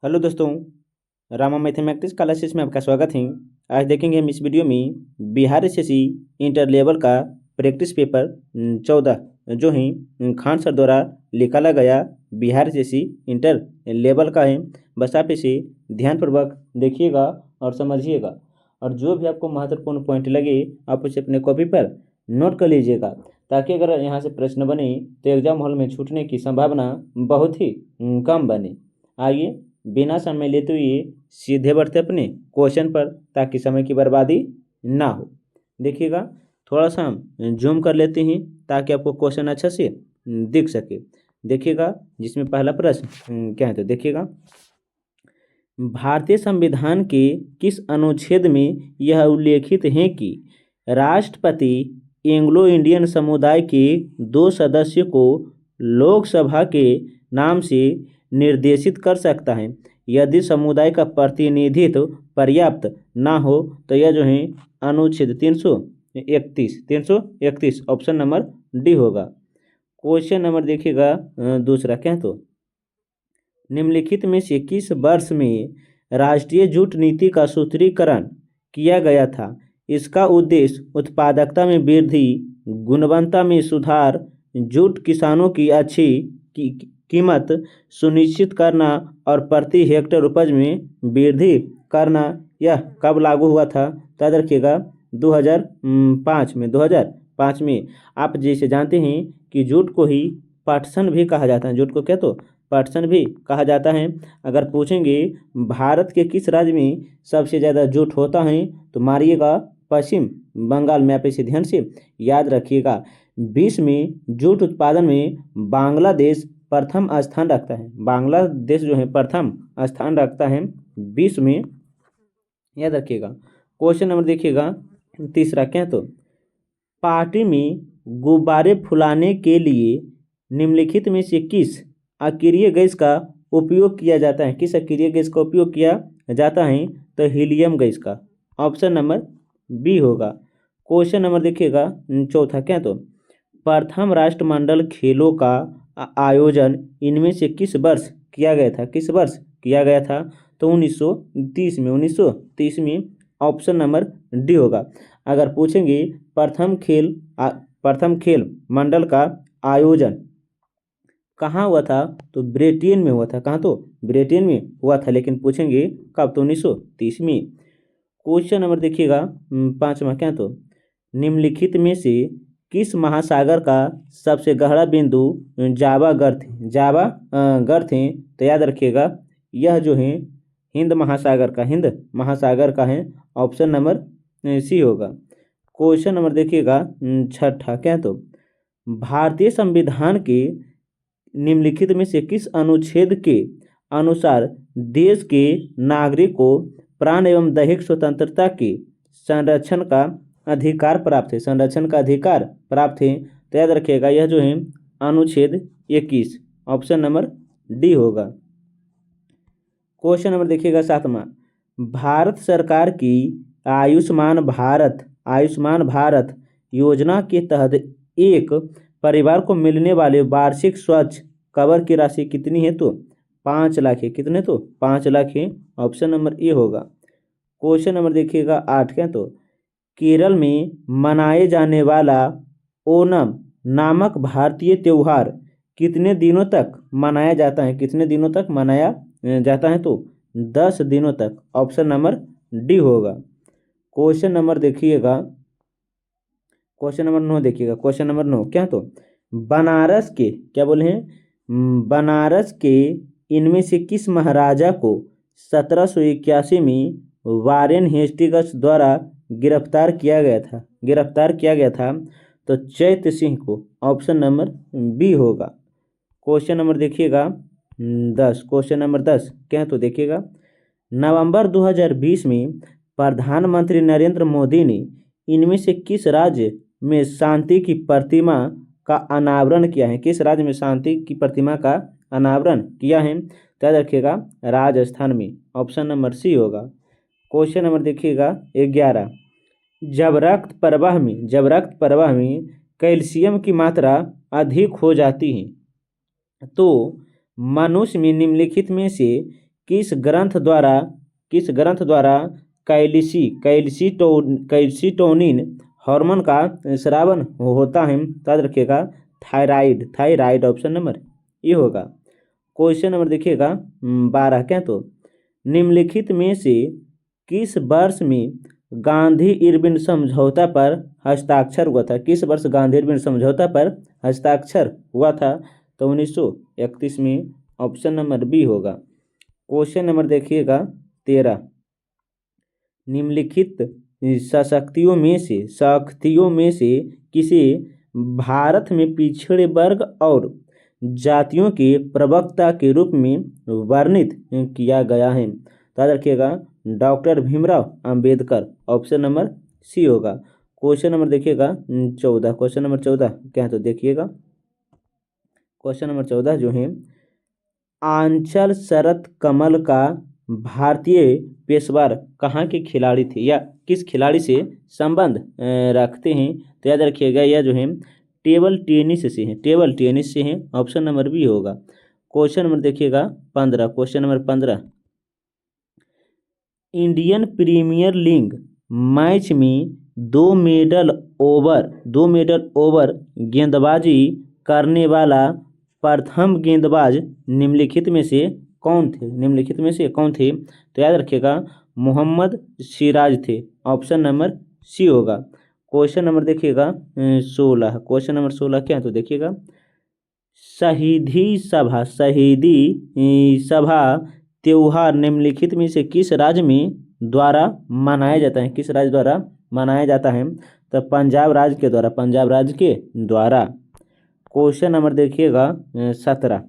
Hello दोस्तों, Rama mathematics classes में आपका स्वागत है। आज देखेंगे हम इस वीडियो में बिहार एसएससी इंटर लेवल का प्रैक्टिस पेपर 14 जो है खान सर द्वारा निकाला गया बिहार एसएससी इंटर लेवल का है। बस आप इसे ध्यानपूर्वक देखिएगा और समझिएगा, और जो भी आपको महत्वपूर्ण पॉइंट लगे आप उसे अपने कॉपी पर नोट कर लीजिएगा, ताकि अगर यहाँ से प्रश्न बने तो एग्जाम हॉल में छूटने की संभावना बहुत ही कम बने। आइए बिना समय लेते हुए सीधे बढ़ते अपने क्वेश्चन पर, ताकि समय की बर्बादी ना हो। देखिएगा, थोड़ा सा हम जूम कर लेते हैं ताकि आपको क्वेश्चन अच्छा से दिख सके। देखिएगा, जिसमें पहला प्रश्न क्या है, तो देखिएगा, भारतीय संविधान के किस अनुच्छेद में यह उल्लेखित है कि राष्ट्रपति एंग्लो इंडियन समुदाय के 2 सदस्यों को लोकसभा के नाम से निर्देशित कर सकता है यदि समुदाय का प्रतिनिधित्व पर्याप्त ना हो? तो यह जो है अनुच्छेद 331 ऑप्शन नंबर डी होगा। क्वेश्चन नंबर देखिएगा दूसरा, क्या है, तो निम्नलिखित में से किस वर्ष में राष्ट्रीय जूट नीति का सूत्रीकरण किया गया था? इसका उद्देश्य उत्पादकता में वृद्धि, गुणवत्ता में सुधार, जूट किसानों की अच्छी कीमत सुनिश्चित करना और प्रति हेक्टेयर उपज में वृद्धि करना। यह कब लागू हुआ था? तो याद रखिएगा 2005 में। आप जैसे जानते हैं कि जूट को ही पटसन भी कहा जाता है। जूट को क्या, तो पटसन भी कहा जाता है। अगर पूछेंगे भारत के किस राज्य में सबसे ज़्यादा जूट होता है, तो मारिएगा पश्चिम बंगाल में। आप इसे ध्यान से याद रखिएगा। विश्व में जूट उत्पादन में बांग्लादेश प्रथम स्थान रखता है। बांग्लादेश जो है प्रथम स्थान रखता है विश्व में, याद रखिएगा। क्वेश्चन नंबर देखिएगा तीसरा, क्या, तो पार्टी में गुब्बारे फुलाने के लिए निम्नलिखित में से किस अक्रिय गैस का उपयोग किया जाता है? किस अक्रिय गैस का उपयोग किया जाता है? तो हीलियम गैस का, ऑप्शन नंबर बी होगा। क्वेश्चन नंबर देखिएगा चौथा, क्या, तो प्रथम राष्ट्रमंडल खेलों का आयोजन इनमें से किस वर्ष किया गया था? किस वर्ष किया गया था? तो 1930 में, ऑप्शन नंबर डी होगा। अगर पूछेंगे प्रथम खेल मंडल का आयोजन कहाँ हुआ था, तो ब्रिटेन में हुआ था। कहाँ, तो ब्रिटेन में हुआ था, लेकिन पूछेंगे कब, तो 1930 में। क्वेश्चन नंबर देखिएगा पाँचवा, क्या, तो निम्नलिखित में से किस महासागर का सबसे गहरा बिंदु जावा गर्त है? तो याद रखिएगा यह जो है हिंद महासागर का है, ऑप्शन नंबर सी होगा। क्वेश्चन नंबर देखिएगा छठा, क्या, तो भारतीय संविधान के निम्नलिखित में से किस अनुच्छेद के अनुसार देश के नागरिक को प्राण एवं दैहिक स्वतंत्रता के संरक्षण का अधिकार प्राप्त है? संरक्षण का अधिकार प्राप्त है, तो याद रखिएगा यह जो है अनुच्छेद 21, ऑप्शन नंबर डी होगा। क्वेश्चन नंबर देखिएगा सातवां, भारत सरकार की आयुष्मान भारत योजना के तहत एक परिवार को मिलने वाले वार्षिक स्वच्छ कवर की राशि कितनी है? तो 5 लाख है। कितने? तो 5 लाख है, ऑप्शन नंबर ए होगा। क्वेश्चन नंबर देखिएगा 8, क्या, तो केरल में मनाए जाने वाला ओणम नामक भारतीय त्यौहार कितने दिनों तक मनाया जाता है? कितने दिनों तक मनाया जाता है? तो 10 दिनों तक, ऑप्शन नंबर डी होगा। क्वेश्चन नंबर देखिएगा, क्वेश्चन नंबर 9 देखिएगा। क्वेश्चन नंबर 9, क्या, तो बनारस के, क्या बोले हैं, बनारस के इनमें से किस महाराजा को 1781 में वारेन हेस्टिंग्स द्वारा गिरफ्तार किया गया था? तो चैत्य सिंह को, ऑप्शन नंबर बी होगा। क्वेश्चन नंबर देखिएगा 10। क्वेश्चन नंबर 10, क्या, तो देखिएगा नवंबर 2020 में प्रधानमंत्री नरेंद्र मोदी ने इनमें से किस राज्य में शांति की प्रतिमा का अनावरण किया है? किस राज्य में शांति की प्रतिमा का अनावरण किया है? तो याद रखिएगा राजस्थान में, ऑप्शन नंबर सी होगा। क्वेश्चन नंबर देखिएगा 11, जब रक्त प्रवाह में कैल्शियम की मात्रा अधिक हो जाती है तो मनुष्य में निम्नलिखित में से किस ग्रंथ द्वारा कैल्सिटोनिन हार्मोन का स्रावन होता है? याद रखिएगा थायराइड ऑप्शन नंबर ये होगा। क्वेश्चन नंबर देखिएगा 12 क्या तो निम्नलिखित में से किस वर्ष में गांधी इरविन समझौता पर हस्ताक्षर हुआ था? किस वर्ष गांधी इरविन समझौता पर हस्ताक्षर हुआ था? तो 1931 में ऑप्शन नंबर बी होगा। क्वेश्चन नंबर देखिएगा 13 निम्नलिखित शक्तियों में से किसे भारत में पिछड़े वर्ग और जातियों के प्रवक्ता के रूप में वर्णित किया गया है? तो याद रखिएगा doctor Bhimrao Ambedkar option number C होगा। क्वेश्चन नंबर देखिएगा 14 क्वेश्चन नंबर 14 क्या है? तो देखिएगा क्वेश्चन नंबर 14 जो है आंचल शरत कमल का भारतीय पेशेवर कहाँ के खिलाड़ी थे या किस खिलाड़ी से संबंध रखते हैं? तो याद रखिएगा यह जो है टेबल टेनिस से हैं ऑप्शन नंबर बी होगा। क्वेश्चन नंबर देखिएगा 15 question number 15 Indian Premier League match में दो मेडल ओवर गेंदबाजी करने वाला प्रथम गेंदबाज निम्नलिखित में से कौन थे? तो याद रखिएगा मोहम्मद सिराज थे ऑप्शन नंबर सी होगा। क्वेश्चन नंबर देखिएगा 16 क्वेश्चन नंबर 16 क्या है? तो देखिएगा शहीदी सभा त्योहार निम्नलिखित में से किस राज्य में द्वारा मनाया जाता है? किस राज्य द्वारा मनाया जाता है? तो पंजाब राज्य के द्वारा। क्वेश्चन नंबर देखिएगा 17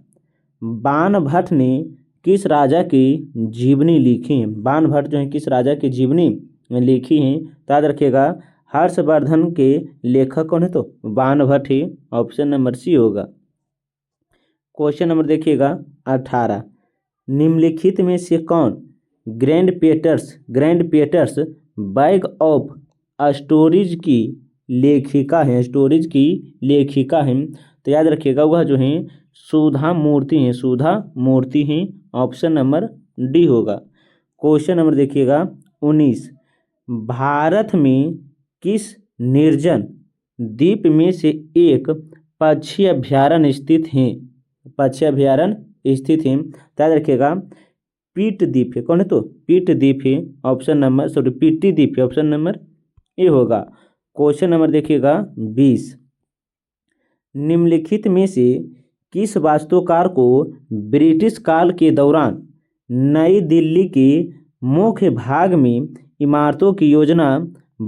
बाणभट्ट ने किस राजा की जीवनी लिखी है? बाणभट्ट जो है किस राजा की जीवनी लिखी है? तो याद रखिएगा हर्षवर्धन के लेखक कौन है? तो बाणभट्ट ही ऑप्शन नंबर सी होगा। क्वेश्चन नंबर देखिएगा 18 निम्नलिखित में से कौन ग्रैंड पेटर्स बैग ऑफ स्टोरीज की लेखिका है? तो याद रखिएगा वह जो है सुधा मूर्ति हैं ऑप्शन नंबर डी होगा। क्वेश्चन नंबर देखिएगा 19 भारत में किस निर्जन द्वीप में से एक पक्षी अभ्यारण्य स्थित है? तो याद रखिएगा पीट द्वीप है। कौन है? तो पीट द्वीप है ऑप्शन नंबर ए होगा। क्वेश्चन नंबर देखिएगा 20 निम्नलिखित में से किस वास्तुकार को ब्रिटिश काल के दौरान नई दिल्ली के मुख्य भाग में इमारतों की योजना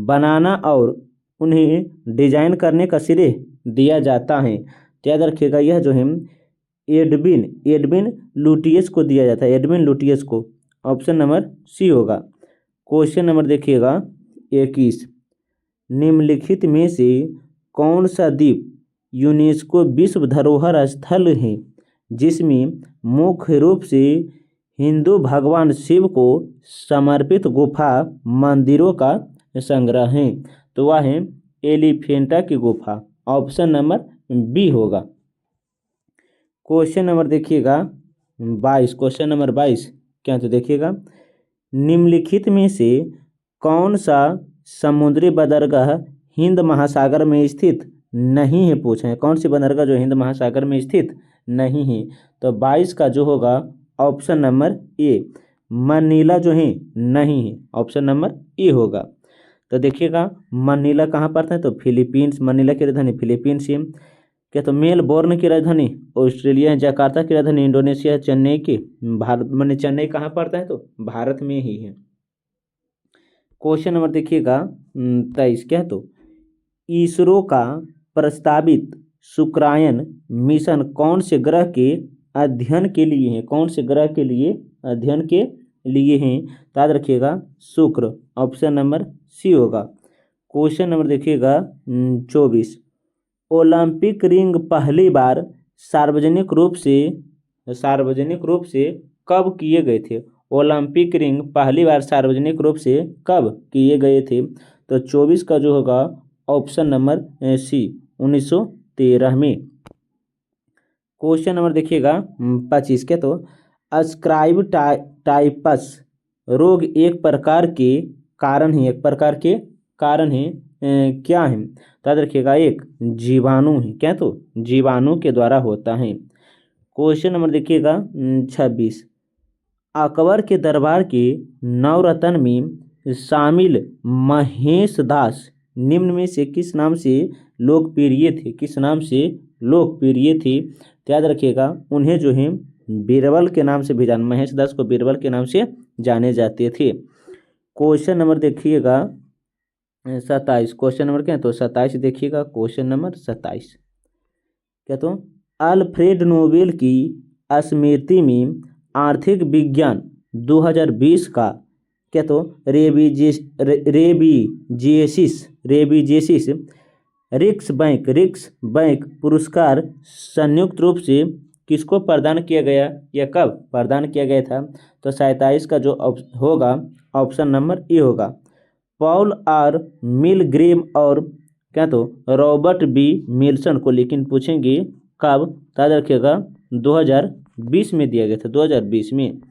बनाना और उन्हें डिजाइन करने का श्रेय दिया जाता है? तो याद रखिएगा यह जो है एडविन लुटियस को दिया जाता है ऑप्शन नंबर सी होगा। क्वेश्चन नंबर देखिएगा 21 निम्नलिखित में से कौन सा द्वीप यूनेस्को विश्व धरोहर स्थल है जिसमें मुख्य रूप से हिंदू भगवान शिव को समर्पित गुफा मंदिरों का संग्रह है? तो वह है एलिफेंटा की गुफा ऑप्शन नंबर बी होगा। क्वेश्चन नंबर देखिएगा 22 क्या? तो देखिएगा निम्नलिखित में से कौन सा समुद्री बंदरगाह हिंद महासागर में स्थित नहीं है? पूछे हैं कौन सी बंदरगाह जो हिंद महासागर में स्थित नहीं है? तो 22 का जो होगा ऑप्शन नंबर ए मनीला जो है नहीं है ऑप्शन नंबर ए होगा। तो देखिएगा मनीला कहाँ पड़ता है? तो फिलीपींस मनीला की राजधानी फिलीपींस है क्या? तो मेलबोर्न की राजधानी ऑस्ट्रेलिया है। जकार्ता की राजधानी इंडोनेशिया है। चेन्नई की भारत चेन्नई कहाँ पड़ता है? तो भारत में ही है। क्वेश्चन नंबर देखिएगा 23 क्या? तो इसरो का प्रस्तावित शुक्रायन मिशन कौन से ग्रह के अध्ययन के लिए है? अध्ययन के लिए हैं? याद रखिएगा शुक्र ऑप्शन नंबर सी होगा। क्वेश्चन नंबर देखिएगा 24 ओलंपिक रिंग पहली बार सार्वजनिक रूप से कब किए गए थे? ओलंपिक रिंग पहली बार सार्वजनिक रूप से कब किए गए थे? तो 24 का जो होगा ऑप्शन नंबर सी 1913 में। क्वेश्चन नंबर देखिएगा 25 क्या? तो अस्क्राइब टाइपस रोग एक प्रकार के कारण है क्या है? तो याद रखिएगा एक जीवाणु है। क्या? तो जीवाणु के द्वारा होता है। क्वेश्चन नंबर देखिएगा 26। अकबर के दरबार के नवरत्न में शामिल महेश दास निम्न में से किस नाम से लोकप्रिय थे? किस नाम से लोकप्रिय थे? तो याद रखिएगा उन्हें जो है बीरबल के नाम से भी महेश दास को बीरबल के नाम से जाने जाते थे। क्वेश्चन नंबर देखिएगा 27। क्वेश्चन नंबर क्या है? तो 27 देखिएगा। क्वेश्चन नंबर 27 क्या? तो अल्फ्रेड नोबेल की स्मृति में आर्थिक विज्ञान 2020 का क्या? तो रेबीजेसिस रिक्स बैंक पुरस्कार संयुक्त रूप से किसको प्रदान किया गया या कब प्रदान किया गया था? तो 27 का जो होगा ऑप्शन नंबर ए होगा। पॉल आर मिलग्रेम और क्या? तो रॉबर्ट बी मिल्सन को लेकिन पूछेंगे कब? याद रखिएगा 2020 में दिया गया था, 2020 में।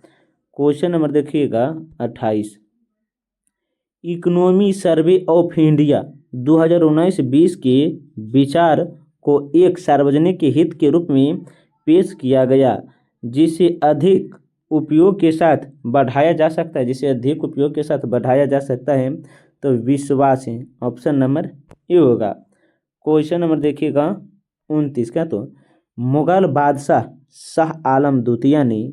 क्वेश्चन नंबर देखिएगा 28। इकोनॉमी सर्वे ऑफ इंडिया 2019-20 के विचार को एक सार्वजनिक हित के रूप में पेश किया गया जिसे अधिक उपयोग के साथ बढ़ाया जा सकता है, तो विश्वास है। ऑप्शन नंबर ए होगा। क्वेश्चन नंबर देखिएगा 29। क्या? तो मुगल बादशाह शाह आलम द्वितीय ने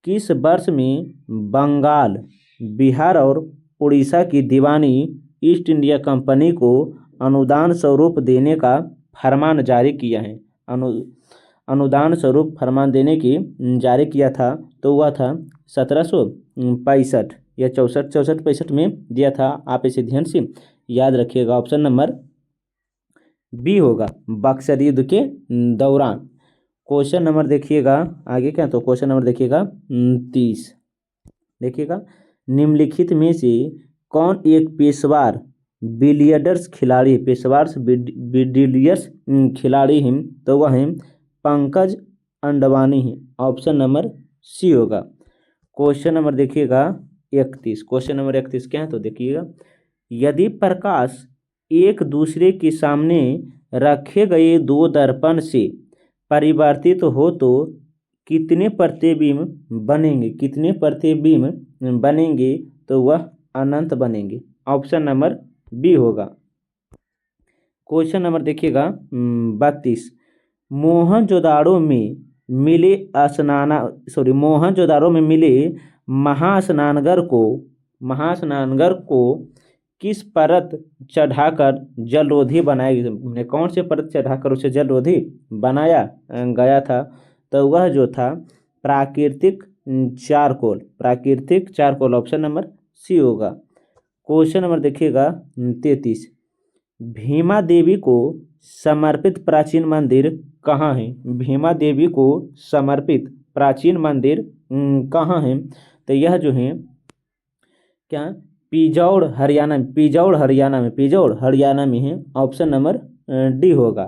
किस वर्ष में बंगाल, बिहार और उड़ीसा की दीवानी ईस्ट इंडिया कंपनी को अनुदान स्वरूप देने का फरमान जारी किया है? अनुदान स्वरूप फरमान देने की जारी किया था, तो वह था 1765 या 64 में दिया था। आप इसे ध्यान से याद रखिएगा। ऑप्शन नंबर बी होगा, बक्सर युद्ध के दौरान। क्वेश्चन नंबर देखिएगा आगे। क्या? तो क्वेश्चन नंबर देखिएगा 30 देखिएगा। निम्नलिखित में से कौन एक पेशेवर बिलियर्ड्स खिलाड़ी हैं? तो वह है पंकज अंडवानी है। ऑप्शन नंबर सी होगा। क्वेश्चन नंबर देखिएगा 31। क्वेश्चन नंबर 31 क्या है? तो देखिएगा यदि प्रकाश एक दूसरे के सामने रखे गए दो दर्पण से परिवर्तित हो तो कितने प्रतिबिंब बनेंगे? तो वह अनंत बनेंगे। ऑप्शन नंबर बी होगा। क्वेश्चन नंबर देखिएगा 32। मोहनजोदाड़ो में मिले महास्नानगर को किस परत चढ़ाकर जलरोधी बनाया गया? कौन से परत चढ़ाकर उसे जलरोधी बनाया गया था? तो वह जो था प्राकृतिक चारकोल। ऑप्शन नंबर सी होगा। क्वेश्चन नंबर देखिएगा 33। भीमा देवी को समर्पित प्राचीन मंदिर कहाँ है? भीमा देवी को समर्पित प्राचीन मंदिर कहाँ है? तो यह जो है क्या? पिजौड़ हरियाणा में है। ऑप्शन नंबर डी होगा।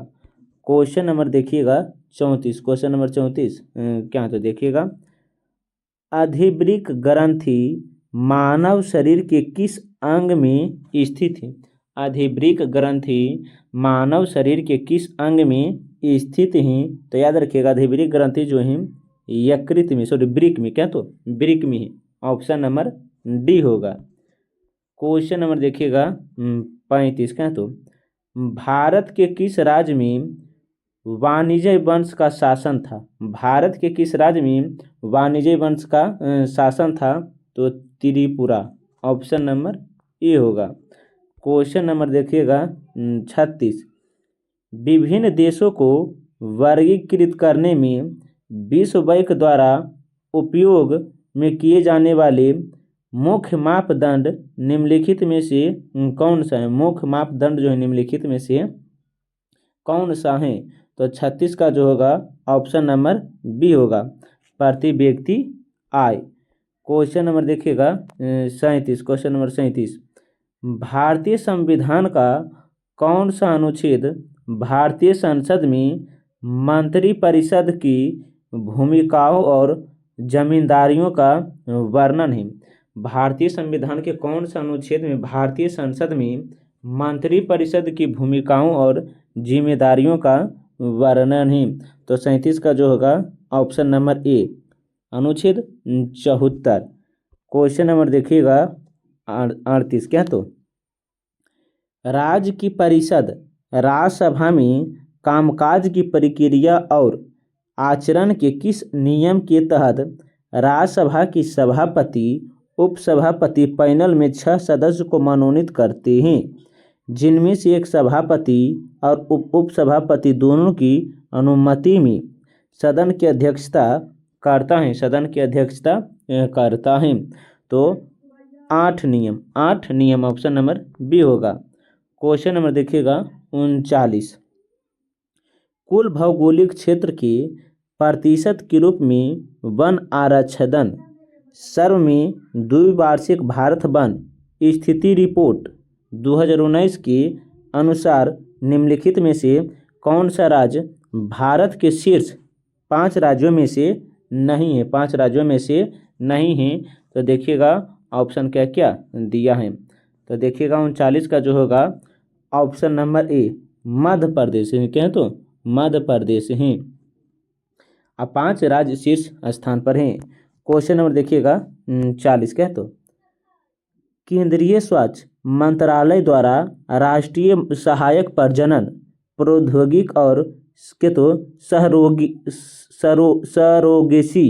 क्वेश्चन नंबर देखिएगा 34। क्वेश्चन नंबर 34 क्या? तो देखिएगा अधिवृक्क ग्रंथि मानव शरीर के किस अंग में स्थित है? अधिवृक्क ग्रंथि मानव शरीर के किस अंग में स्थित हैं? तो याद रखिएगा अधिवृक्क ग्रंथि जो है यकृत में वृक्क में क्या? तो वृक्क में है। ऑप्शन नंबर डी होगा। क्वेश्चन नंबर देखिएगा 35 क्या? तो भारत के किस राज्य में वाणिज्य वंश का शासन था? भारत के किस राज्य में वाणिज्य वंश का शासन था? तो त्रिपुरा। ऑप्शन नंबर ए होगा। क्वेश्चन नंबर देखिएगा 36। विभिन्न देशों को वर्गीकृत करने में विश्व बैंक द्वारा उपयोग में किए जाने वाले मुख्य मापदंड निम्नलिखित में से कौन सा है? मुख्य मापदंड जो है निम्नलिखित में से कौन सा है? तो 36 का जो होगा ऑप्शन नंबर बी होगा, प्रति व्यक्ति आय। क्वेश्चन नंबर देखिएगा 37। Question number 37। भारतीय संविधान का कौन सा अनुच्छेद भारतीय संसद में मंत्रिपरिषद की भूमिकाओं और जमींदारियों का वर्णन है। भारतीय संविधान के कौन सा अनुच्छेद में भारतीय संसद में मंत्रिपरिषद की भूमिकाओं और जिम्मेदारियों का वर्णन है? तो 37 का जो होगा ऑप्शन नंबर ए, अनुच्छेद 74। क्वेश्चन नंबर देखिएगा 38, क्या तो राज्य की परिषद राज्यसभा में कामकाज की प्रक्रिया और आचरण के किस नियम के तहत राज्यसभा की सभापति उपसभापति पैनल में 6 सदस्य को मनोनीत करते हैं, जिनमें से एक सभापति और उपसभापति दोनों की अनुमति में सदन की अध्यक्षता करता है, सदन की अध्यक्षता करता है। तो 8 नियम ऑप्शन नंबर बी होगा। क्वेश्चन नंबर देखिएगा 39, कुल भौगोलिक क्षेत्र के प्रतिशत के रूप में वन आरक्षण सर्व में द्विवार्षिक भारत वन स्थिति रिपोर्ट 2019 के अनुसार निम्नलिखित में से कौन सा राज्य भारत के शीर्ष 5 राज्यों में से नहीं है? 5 राज्यों में से नहीं है। तो देखिएगा ऑप्शन क्या क्या दिया है। तो देखिएगा 39 का जो होगा option number A, Madhya Pradesh है। क्या है? तो मध्य प्रदेश हैं। अब 5 राज्य शीर्ष स्थान पर हैं। क्वेश्चन नंबर देखिएगा 40, क्या है? तो केंद्रीय स्वास्थ्य मंत्रालय द्वारा राष्ट्रीय सहायक प्रजनन प्रौद्योगिकी और के तो सरोगेसी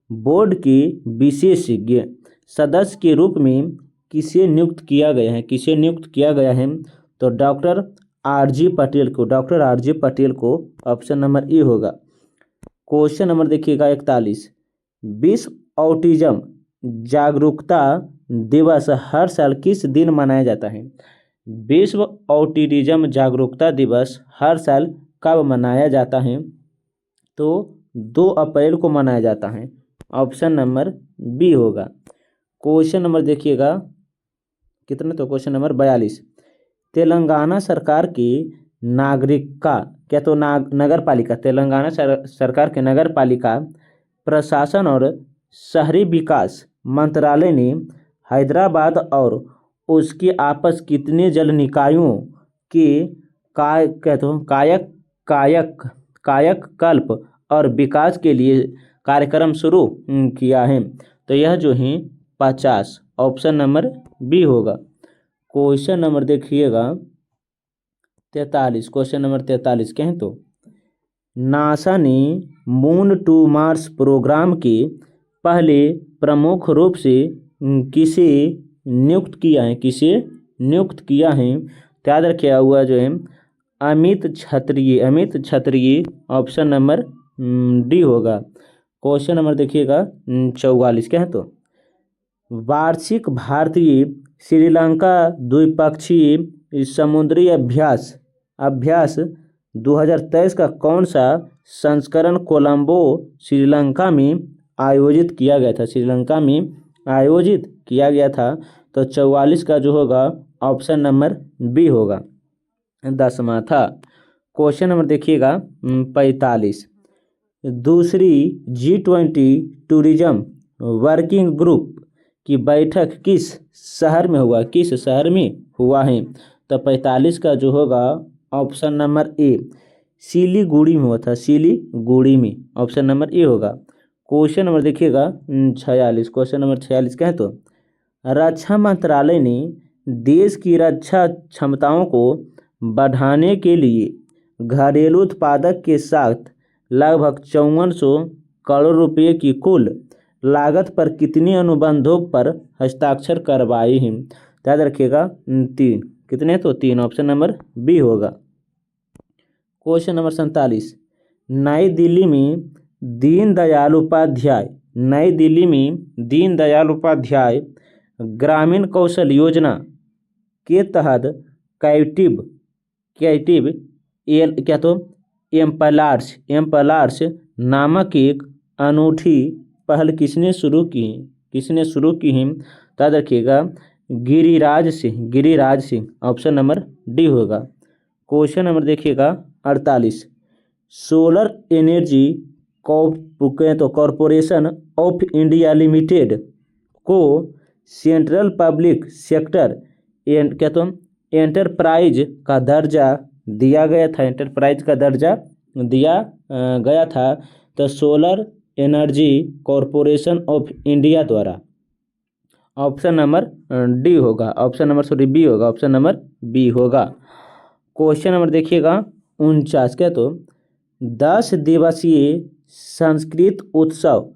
बोर्ड के विशेषज्ञ सदस्य के रूप में किसे नियुक्त किया गया है? किसे नियुक्त किया गया है? तो डॉक्टर आर.जी. पटेल को ऑप्शन नंबर ए होगा। क्वेश्चन नंबर देखिएगा 41, विश्व ऑटिज्म जागरूकता दिवस हर साल किस दिन मनाया जाता है? विश्व ऑटिज्म जागरूकता दिवस हर साल कब मनाया जाता है? तो 2 अप्रैल को मनाया जाता है। ऑप्शन नंबर बी होगा। क्वेश्चन नंबर देखिएगा कितना? तो क्वेश्चन नंबर 42, तेलंगाना सरकार की नागरिका क्या तो नगर पालिका तेलंगाना सरकार के नगर पालिका प्रशासन और शहरी विकास मंत्रालय ने हैदराबाद और उसके आपस कितने जल निकायों के कायाकल्प और विकास के लिए कार्यक्रम शुरू किया है? तो यह जो है 50, ऑप्शन नंबर बी होगा। क्वेश्चन नंबर देखिएगा 43, क्वेश्चन नंबर 43 कहें तो नासा ने मून टू मार्स प्रोग्राम के पहले प्रमुख रूप से किसे नियुक्त किया है? किसे नियुक्त किया है? याद रखिए हुआ जो है अमित क्षत्रिय ऑप्शन नंबर डी होगा। क्वेश्चन नंबर देखिएगा 44, क्या है? तो वार्षिक भारतीय श्रीलंका द्विपक्षीय समुद्री अभ्यास 2023 का कौन सा संस्करण कोलंबो श्रीलंका में आयोजित किया गया था? श्रीलंका में आयोजित किया गया था। तो 44 का जो होगा ऑप्शन नंबर बी होगा, 10वां था। क्वेश्चन नंबर देखिएगा 45, दूसरी G20 टूरिज्म वर्किंग ग्रुप की बैठक किस शहर में हुआ है? तो 45 का जो होगा ऑप्शन नंबर ए, सिलीगुड़ी में हुआ था, सिलीगुड़ी में, ऑप्शन नंबर ए होगा। क्वेश्चन नंबर देखिएगा 46, क्वेश्चन नंबर 46 क्या है? तो रक्षा मंत्रालय ने देश की रक्षा क्षमताओं को बढ़ाने के लिए घरेलू उत्पादक के साथ लगभग 5400 करोड़ रुपए की कुल लागत पर कितने अनुबंधों पर हस्ताक्षर करवाए हैं? याद रखिएगा 3, कितने? तो 3, ऑप्शन नंबर बी होगा। क्वेश्चन नंबर 47, नई दिल्ली में दीनदयाल उपाध्याय ग्रामीण कौशल योजना के तहत कैटिव एम्पलार्स नामक एक अनूठी पहल किसने शुरू की है? याद रखिएगा Giriraj Singh, option number D होगा। क्वेश्चन नंबर देखिएगा 48, solar energy corporation of India limited को सेंट्रल पब्लिक सेक्टर एंटरप्राइज का दर्जा दिया गया था, एंटरप्राइज का दर्जा दिया गया था तो solar energy corporation of India द्वारा। ऑप्शन नंबर डी होगा, ऑप्शन नंबर बी होगा, ऑप्शन नंबर बी होगा। क्वेश्चन नंबर देखिएगा 49, क्या तो 10 दिवसीय संस्कृत उत्सव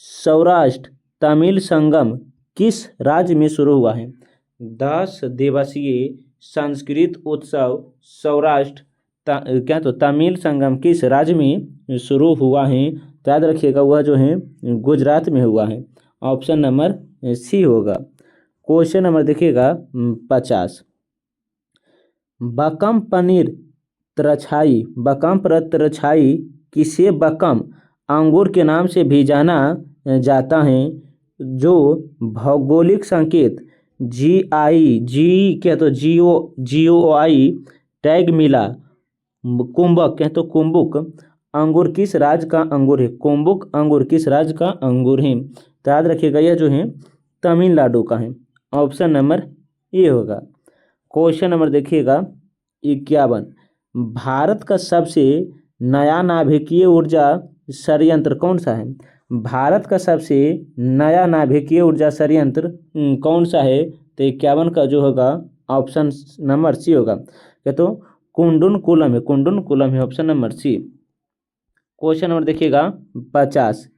सौराष्ट्र तमिल संगम किस राज्य में शुरू हुआ है? 10 दिवसीय संस्कृत उत्सव सौराष्ट्र क्या तो तमिल संगम किस राज्य में शुरू हुआ है? तो याद रखिएगा वह जो है गुजरात में हुआ है, ऑप्शन नंबर सी होगा। क्वेश्चन नंबर देखिएगा 50, बकम पनीर त्रछाई, बकम त्रछाई किसे बकम अंगूर के नाम से भी जाना जाता है, जो भौगोलिक संकेत GI टैग मिला। कुंभक तो कुंभुक अंगूर किस राज्य का अंगूर है? कुंभुक अंगूर किस राज्य का अंगूर है? तो याद रखिएगा यह जो है तमिलनाडु का है, ऑप्शन नंबर ए होगा। क्वेश्चन नंबर देखिएगा 51, भारत का सबसे नया नाभिकीय ऊर्जा संयंत्र कौन सा है? भारत का सबसे नया नाभिकीय ऊर्जा संयंत्र कौन सा है? तो 51 का जो होगा ऑप्शन नंबर सी होगा, क्या तो कुंडुनकुलम है, कुंडुनकुलम है, option number C. Question number देखिएगा 50,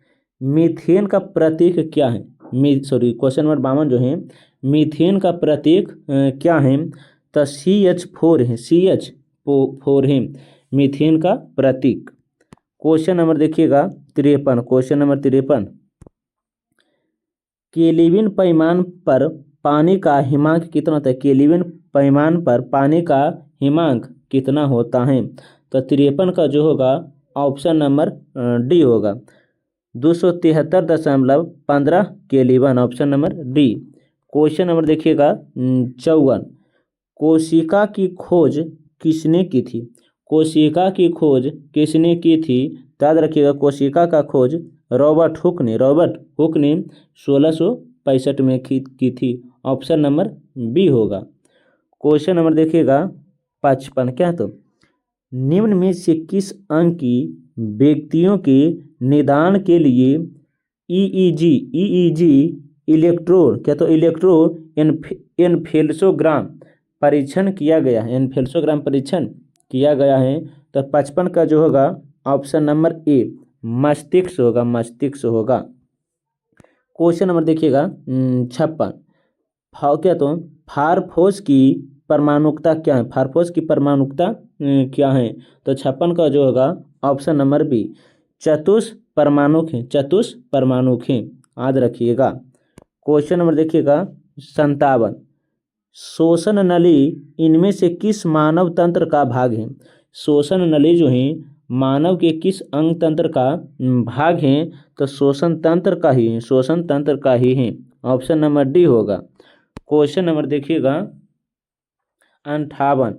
मीथेन का प्रतीक क्या है? क्वेश्चन नंबर 52 जो है मीथेन का प्रतीक क्या है? तो CH4 है, CH4 है मीथेन का प्रतीक। क्वेश्चन नंबर देखिएगा 53, क्वेश्चन नंबर 53, केल्विन पैमाने पर पानी का हिमांक कितना होता है? केल्विन पैमाने पर पानी का हिमांक कितना होता है? तो 53 का जो होगा ऑप्शन नंबर डी होगा, 273.15 kelvin, option number D. Question number देखिएगा 54, कोशिका की खोज किसने की थी? कोशिका की खोज किसने की थी? याद रखिएगा कोशिका का खोज रॉबर्ट हुक ने 1665 में की थी, ऑप्शन नंबर बी होगा। क्वेश्चन नंबर देखिएगा 55, क्या तो निम्न में से किस अंग की व्यक्तियों के निदान के लिए EEG इलेक्ट्रो एन्फेलोग्राम परीक्षण किया गया है? एन्फेलोग्राम परीक्षण किया गया है। तो 55 का जो होगा ऑप्शन नंबर ए मस्तिष्क होगा, मस्तिष्क होगा। क्वेश्चन नंबर देखिएगा 56, क्या तो फारफोस की परमाणुकता क्या है? फारफोस की परमाणुकता क्या है? तो 56 का जो होगा ऑप्शन नंबर बी चतुष्परमाणुक है, चतुष्परमाणुक है, याद रखिएगा। क्वेश्चन नंबर देखिएगा 57, श्वसन नली इनमें से किस मानव तंत्र का भाग है? श्वसन नली जो है मानव के किस अंग तंत्र का भाग है? तो श्वसन तंत्र का ही है, श्वसन तंत्र का ही है, ऑप्शन नंबर डी होगा। क्वेश्चन नंबर देखिएगा 58,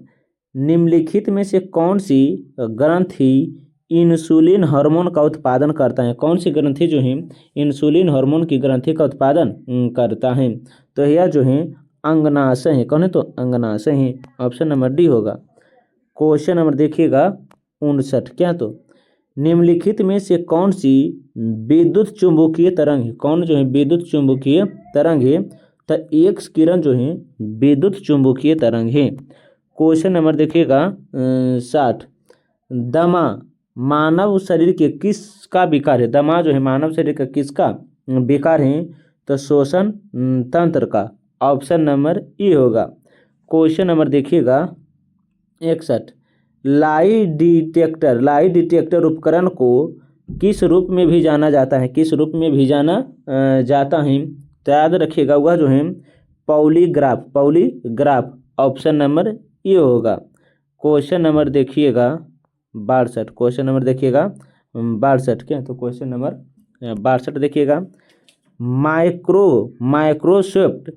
निम्नलिखित में से कौन सी ग्रंथि इंसुलिन हार्मोन का उत्पादन करता है? कौन सी ग्रंथि जो है इंसुलिन हार्मोन की ग्रंथि का उत्पादन करता है? तो यह जो है अंगनाशय है, कौन है? तो अंगनाशय है, ऑप्शन नंबर डी होगा। क्वेश्चन नंबर देखिएगा 59, क्या तो निम्नलिखित में से कौन सी विद्युत चुंबकीय तरंग है? कौन जो है विद्युत चुंबकीय तरंग है? तो एक्स किरण जो है विद्युत चुंबकीय तरंग है। क्वेश्चन नंबर देखिएगा 60, दमा मानव शरीर के किसका विकार है? दमा जो है मानव शरीर का किसका विकार है? तो श्वसन तंत्र का, ऑप्शन नंबर ई होगा। क्वेश्चन नंबर देखिएगा 61, लाई डिटेक्टर उपकरण को किस रूप में भी जाना जाता है? किस रूप में भी जाना जाता है? तो याद रखिएगा वह जो है पॉलीग्राफ, ऑप्शन नंबर ये होगा। क्वेश्चन नंबर देखिएगा 62, क्वेश्चन नंबर देखिएगा 62, क्या तो क्वेश्चन नंबर 62 देखिएगा, माइक्रोसॉफ्ट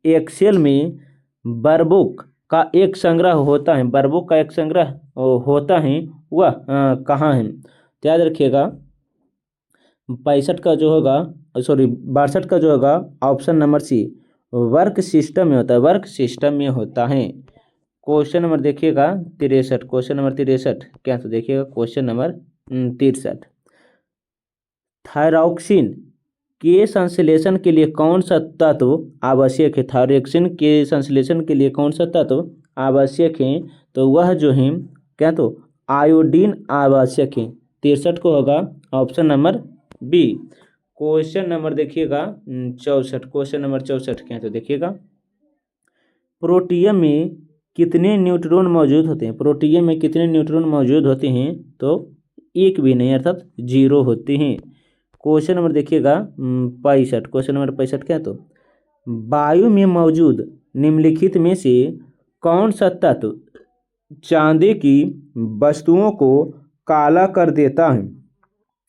एक्सेल में वर्कबुक का एक संग्रह होता है, वर्कबुक का एक संग्रह होता है, वह कहाँ है? तो याद रखिएगा 65 का जो होगा, सॉरी 62 का जो होगा option number C work system में होता है, वर्क सिस्टम में होता है। क्वेश्चन नंबर देखिएगा 63, क्वेश्चन नंबर 63 क्या, तो देखिएगा क्वेश्चन नंबर 63, थायरॉक्सिन के संश्लेषण के लिए कौन सा तत्व आवश्यक है? थायरॉक्सिन के संश्लेषण के लिए कौन सा तत्व आवश्यक है? तो वह जो है क्या, तो आयोडीन आवश्यक है। 63 को होगा option number B. Question number देखिएगा 64, क्वेश्चन नंबर 64 क्या, तो देखिएगा प्रोटियम में कितने न्यूट्रॉन मौजूद होते हैं? प्रोटियम में कितने न्यूट्रॉन मौजूद होते हैं? तो एक भी नहीं, अर्थात 0 होते हैं। क्वेश्चन नंबर देखिएगा 65, क्वेश्चन नंबर 65 क्या, तो वायु में मौजूद निम्नलिखित में से कौन सा तत्व चांदी की वस्तुओं को काला कर देता है?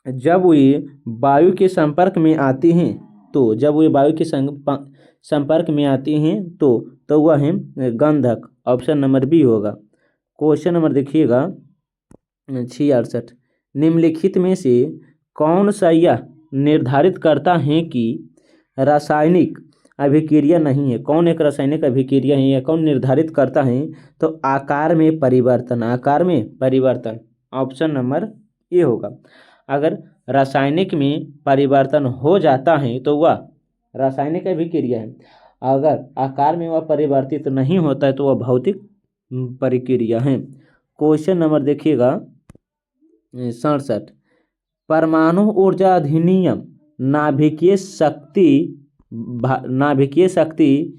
जब वे वायु के संपर्क में आती हैं, तो जब वे वायु के संपर्क में आती हैं तो वह है गंधक, ऑप्शन नंबर बी होगा। क्वेश्चन नंबर देखिएगा 66, निम्नलिखित में से कौन सा यह निर्धारित करता है कि रासायनिक अभिक्रिया नहीं है? कौन एक रासायनिक अभिक्रिया है या कौन निर्धारित करता है? तो आकार में परिवर्तन, आकार में परिवर्तन, ऑप्शन नंबर ए होगा। अगर रासायनिक में परिवर्तन हो जाता है तो वह रासायनिक अभिक्रिया है, अगर आकार में वह परिवर्तित नहीं होता है तो वह भौतिक प्रक्रिया है। क्वेश्चन नंबर देखिएगा 67, परमाणु ऊर्जा अधिनियम नाभिकीय शक्ति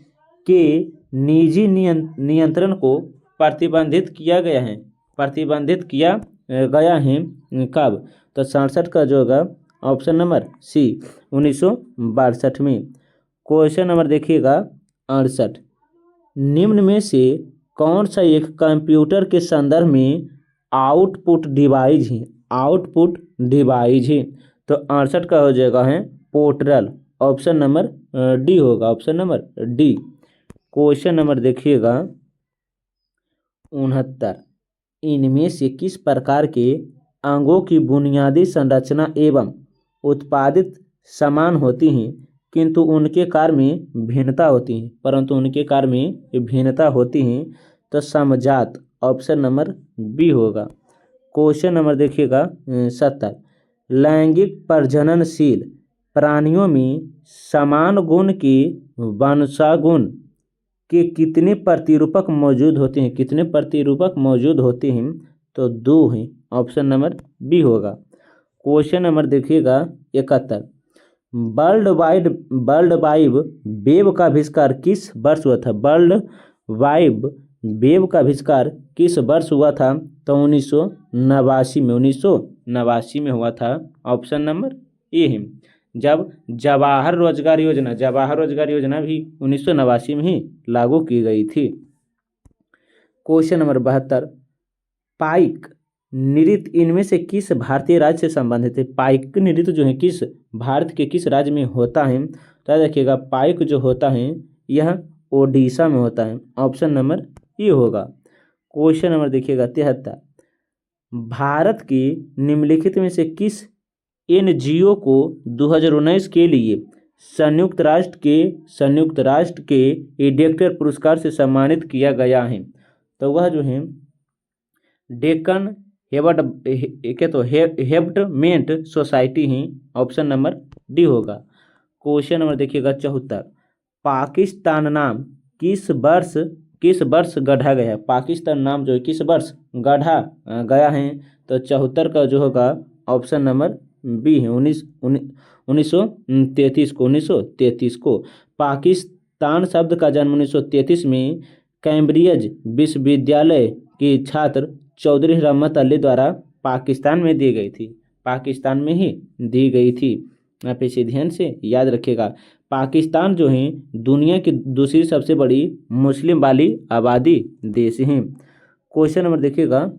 के निजी नियंत्रण को प्रतिबंधित किया गया है, प्रतिबंधित किया गया है कब? तो 67 का जो होगा ऑप्शन नंबर सी 1962 में। क्वेश्चन नंबर देखिएगा 68, निम्न में से कौन सा एक कंप्यूटर के संदर्भ में आउटपुट डिवाइस है? आउटपुट डिवाइस है, तो 68 का हो जाएगा है पोर्टल, ऑप्शन नंबर डी होगा, option number D. Question number देखिएगा 69, इनमें से किस प्रकार के अंगों की बुनियादी संरचना एवं उत्पादित समान होती हैं किंतु उनके कार्य में भिन्नता होती है, परंतु उनके कार्य में भिन्नता होती हैं? तो समजात, ऑप्शन नंबर बी होगा। क्वेश्चन नंबर देखिएगा 70, लैंगिक प्रजननशील प्राणियों में समान गुण के वंशागुण के कितने प्रतिरूपक मौजूद होते हैं? कितने प्रतिरूपक मौजूद होते हैं? तो 2 हैं, ऑप्शन नंबर बी होगा। क्वेश्चन नंबर देखिएगा 71, वर्ल्ड वाइड वेब का आविष्कार किस वर्ष हुआ था? वर्ल्ड वाइड वेब का आविष्कार किस वर्ष हुआ था? तो 1989 में, 1989 में हुआ था, ऑप्शन नंबर ए है। जब जवाहर रोजगार योजना भी 1989 में ही लागू की गई थी। क्वेश्चन नंबर 72, पाइक नृत्य इनमें से किस भारतीय राज्य से संबंधित है? पाइक नृत्य जो है किस भारत के किस राज्य में होता है? तो देखिएगा पाइक जो होता है यह ओडिशा में होता है, ऑप्शन नंबर ए होगा। क्वेश्चन नंबर देखिएगा 73, भारत के निम्नलिखित में से किस एनजीओ को 2019 के लिए संयुक्त राष्ट्र के एडेक्टर पुरस्कार से सम्मानित किया गया है? तो वह जो है डेक्कन हेबटमेंट सोसाइटी ही, ऑप्शन नंबर डी होगा। क्वेश्चन नंबर देखिएगा 74, पाकिस्तान नाम किस वर्ष गढ़ा गया है? पाकिस्तान नाम जो है किस वर्ष गढ़ा गया है? तो 74 का जो होगा ऑप्शन नंबर बी है, 1933 को। पाकिस्तान शब्द का जन्म 1933 में कैम्ब्रिज विश्वविद्यालय के छात्र चौधरी रहमत अली द्वारा पाकिस्तान में दी गई थी, पाकिस्तान में ही दी गई थी। आप इसे ध्यान से याद रखिएगा। पाकिस्तान जो है दुनिया की दूसरी सबसे बड़ी मुस्लिम वाली आबादी देश है। क्वेश्चन नंबर देखिएगा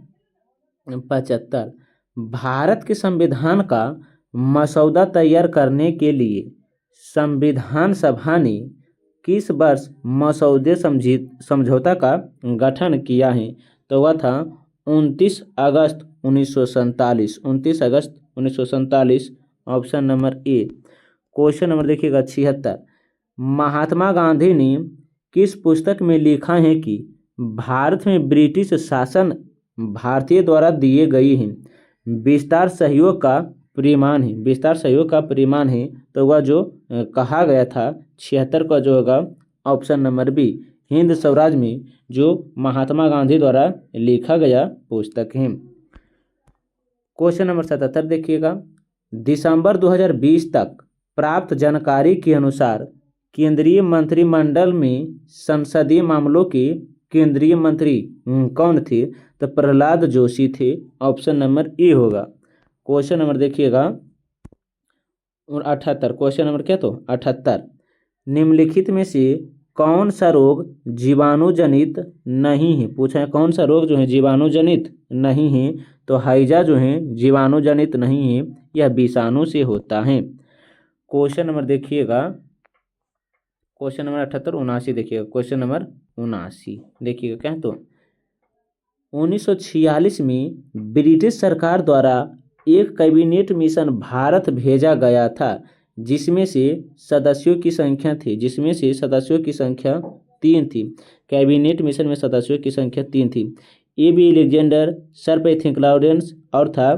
75, भारत के संविधान का मसौदा तैयार करने के लिए संविधान सभा ने किस वर्ष मसौदे समझौता का गठन किया है? तो वह था 29 अगस्त 1947, 29 अगस्त 1947, option number A. Question number देखिएगा 76। महात्मा गांधी ने किस पुस्तक में लिखा है कि भारत में ब्रिटिश शासन भारतीय द्वारा दिए गई है विस्तार सहयोग का परिमाण है, विस्तार सहयोग का परिमाण है, तो वह जो कहा गया था 76 का जो होगा option number B, Hind Swaraj में जो महात्मा गांधी द्वारा लिखा गया पुस्तक है। क्वेश्चन नंबर 77 देखिएगा। दिसंबर 2020 तक प्राप्त जानकारी के अनुसार केंद्रीय मंत्रिमंडल में संसदीय मामलों के केंद्रीय मंत्री कौन थे? तो प्रहलाद जोशी थे, ऑप्शन नंबर ए होगा। क्वेश्चन नंबर देखिएगा और 78, क्वेश्चन नंबर क्या तो 78। निम्नलिखित में से कौन सा रोग जीवाणु जनित नहीं है? पूछा है कौन सा रोग जो है जीवाणु जनित नहीं है, तो हैजा जो है जीवाणु जनित नहीं है, यह विषाणु से होता है। क्वेश्चन नंबर देखिएगा, क्वेश्चन नंबर 78 79 देखिएगा। क्वेश्चन नंबर 79 देखिएगा क्या है तो 1946 में ब्रिटिश सरकार द्वारा एक कैबिनेट मिशन भारत भेजा गया था जिसमें से सदस्यों की संख्या थी, जिसमें से सदस्यों की संख्या 3 थी। कैबिनेट मिशन में सदस्यों की संख्या 3 थी। A B Alexander, sir Pethick Lawrence और था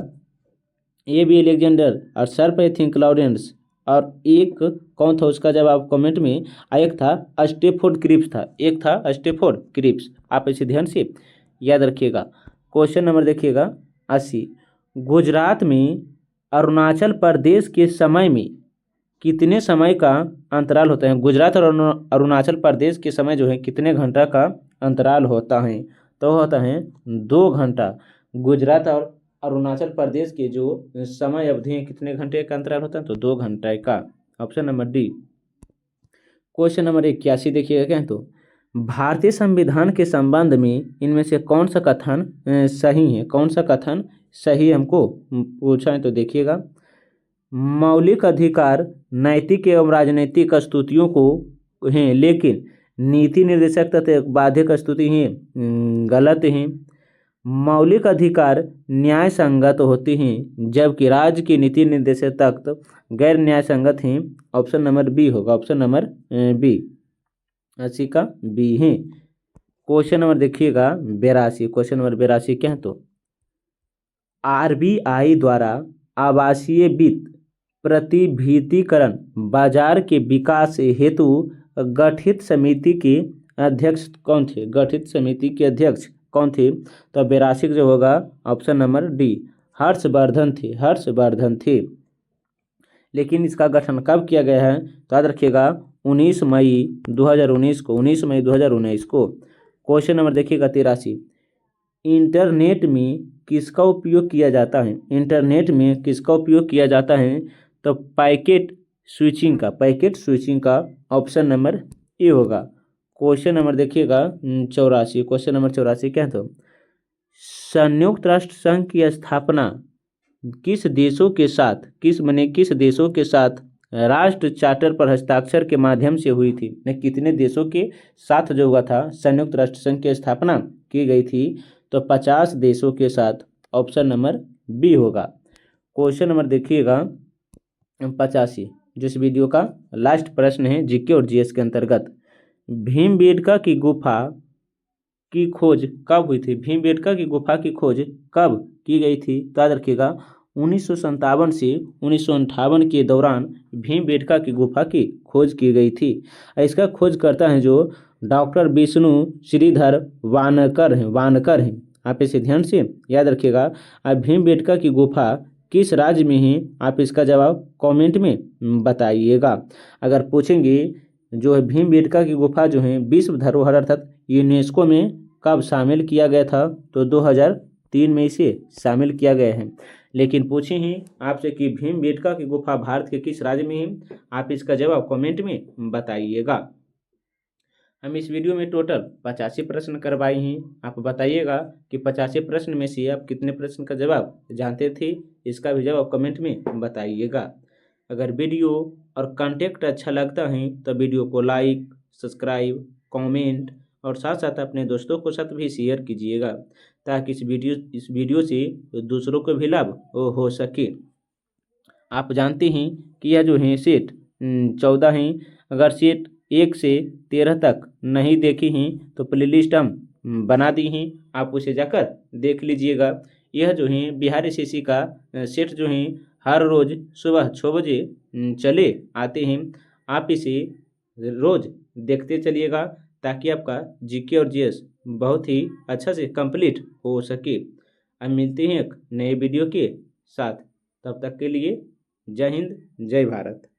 ए बी अलेक्जेंडर और सर पैथिंग लॉरेंस, और एक कौन था उसका जवाब कमेंट में। एक था स्टेफोर्ड क्रिप्स था, एक था स्टेफोर्ड क्रिप्स। आप इसे ध्यान से याद रखिएगा। क्वेश्चन नंबर देखिएगा 80। गुजरात में अरुणाचल प्रदेश के समय में कितने समय का अंतराल होता है? गुजरात और अरुणाचल प्रदेश के समय जो है कितने घंटा का अंतराल होता है? तो होता है 2 घंटा। गुजरात और अरुणाचल प्रदेश के जो समय अवधि है कितने घंटे का अंतराल होता है? तो 2 घंटे का, option number D. Question number 81 देखिएगा क्या है तो भारतीय संविधान के संबंध में इनमें से कौन सा कथन सही है? कौन सा कथन सही है हमको पूछा है तो देखिएगा। मौलिक अधिकार नैतिक एवं राजनीतिक स्तुतियों को हैं, लेकिन नीति निर्देशक तथा बाध्यक स्तुति हैं गलत हैं। मौलिक अधिकार न्याय संगत होती हैं जबकि राज्य की नीति निर्देशक तक गैर न्याय संगत हैं, ऑप्शन नंबर बी होगा, ऑप्शन नंबर बी 80 का बी है। क्वेश्चन नंबर देखिएगा 82। क्वेश्चन नंबर 82 क्या है तो आरबीआई द्वारा आवासीय वित्त प्रतिभूतिकरण बाजार के विकास हेतु गठित समिति के अध्यक्ष कौन थे? गठित समिति के अध्यक्ष कौन थे? तो 82 जो होगा ऑप्शन नंबर डी, हर्षवर्धन थे, हर्षवर्धन थे। लेकिन इसका गठन कब किया गया है? तो याद रखिएगा 19 मई 2019 को, 19 मई 2019 को। क्वेश्चन नंबर देखिएगा 83। इंटरनेट में किसका उपयोग किया जाता है? इंटरनेट में किसका उपयोग किया जाता है? तो पैकेट स्विचिंग का, पैकेट स्विचिंग का, ऑप्शन नंबर ए होगा। क्वेश्चन नंबर देखिएगा 84। क्वेश्चन नंबर 84 क्या है तो संयुक्त राष्ट्र संघ की स्थापना किस देशों के साथ, किस देशों के साथ राष्ट्र चार्टर पर हस्ताक्षर के माध्यम से हुई थी? कितने देशों के साथ जो हुआ था संयुक्त राष्ट्र संघ की स्थापना की गई थी? तो 50 देशों के साथ, ऑप्शन नंबर बी होगा। क्वेश्चन नंबर देखिएगा 85, जिस वीडियो का लास्ट प्रश्न है जीके और जीएस के अंतर्गत। भीमबेटका की गुफा की खोज कब हुई थी? भीमबेटका की गुफा की खोज कब की गई थी? तो याद रखिएगा 1957 से 1958 के दौरान भीमबेटका की गुफा की खोज की गई थी। इसका खोज करता है जो डॉक्टर विष्णु श्रीधर वानकर हैं। आप इसे ध्यान से याद रखिएगा। अब भीमबेटका की गुफा किस राज्य में है? आप इसका जवाब कमेंट में बताइएगा। अगर पूछेंगे जो है भीमबेटका की गुफा जो है विश्व धरोहर अर्थात यूनेस्को में कब शामिल किया गया था? तो 2003 में इसे शामिल किया गया है। लेकिन पूछे हैं आपसे कि भीमबेटका की गुफा भारत के किस राज्य में है? आप इसका जवाब कमेंट में बताइएगा। हम इस वीडियो में टोटल 85 प्रश्न करवाए हैं। आप बताइएगा कि 85 प्रश्न में से आप कितने प्रश्न का जवाब जानते थे? इसका भी जवाब कमेंट में बताइएगा। अगर वीडियो और कंटेंट अच्छा लगता है तो वीडियो को लाइक, सब्सक्राइब, कमेंट और साथ साथ अपने दोस्तों को साथ भी शेयर कीजिएगा ताकि इस वीडियो से दूसरों को भी लाभ हो सके। आप जानते हैं कि यह जो है सेट 14 हैं। अगर सेट 1 से 13 तक नहीं देखी हैं तो प्लेलिस्ट हम बना दी हैं, आप उसे जाकर देख लीजिएगा। यह जो है बिहार एसएससी का सेट जो है हर रोज़ सुबह 6 बजे चले आते हैं। आप इसे रोज़ देखते चलिएगा ताकि आपका जीके और जीएस बहुत ही अच्छा से कंप्लीट हो सके। अब मिलते हैं एक नए वीडियो के साथ, तब तक के लिए जय हिंद जय भारत।